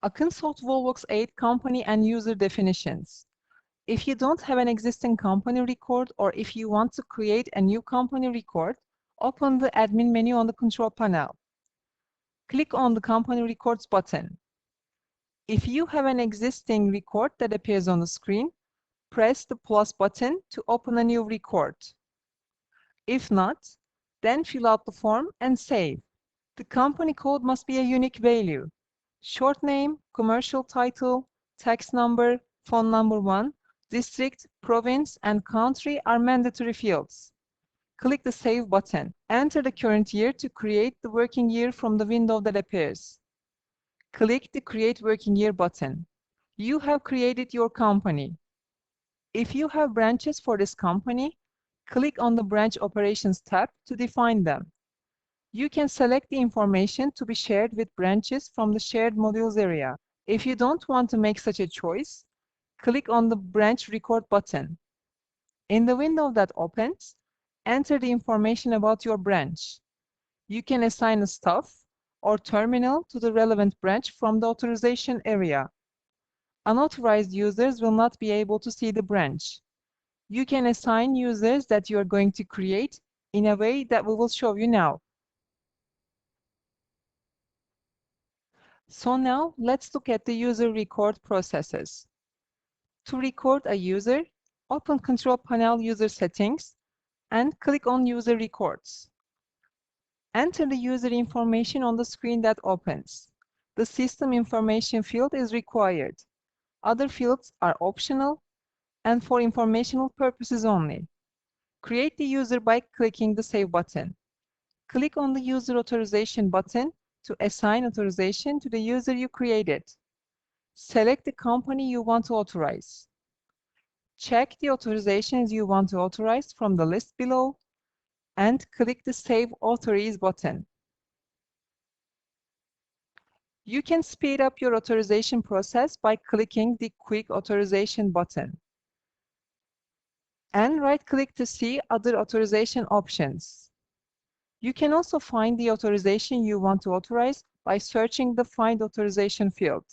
AKINSOFT WOLVOX 8 Company and User Definitions. If you don't have an existing company record or if you want to create a new company record, open the admin menu on the control panel. Click on the Company Records button. If you have an existing record that appears on the screen, press the plus button to open a new record. If not, then fill out the form and save. The company code must be a unique value. Short name, commercial title, tax number, phone number 1, district, province, and country are mandatory fields. Click the Save button. Enter the current year to create the working year from the window that appears. Click the Create Working Year button. You have created your company. If you have branches for this company, click on the Branch Operations tab to define them. You can select the information to be shared with branches from the Shared Modules area. If you don't want to make such a choice, click on the Branch Record button. In the window that opens, enter the information about your branch. You can assign a staff or terminal to the relevant branch from the authorization area. Unauthorized users will not be able to see the branch. You can assign users that you are going to create in a way that we will show you now. So now let's look at the user record processes. To record a user, open Control Panel User Settings and click on User Records. Enter the user information on the screen that opens. The System Information field is required. Other fields are optional and for informational purposes only. Create the user by clicking the Save button. Click on the User Authorization button to assign authorization to the user you created. Select the company you want to authorize. Check the authorizations you want to authorize from the list below and click the Save Authorees button. You can speed up your authorization process by clicking the Quick Authorization button. And right-click to see other authorization options. You can also find the authorization you want to authorize by searching the Find Authorization field.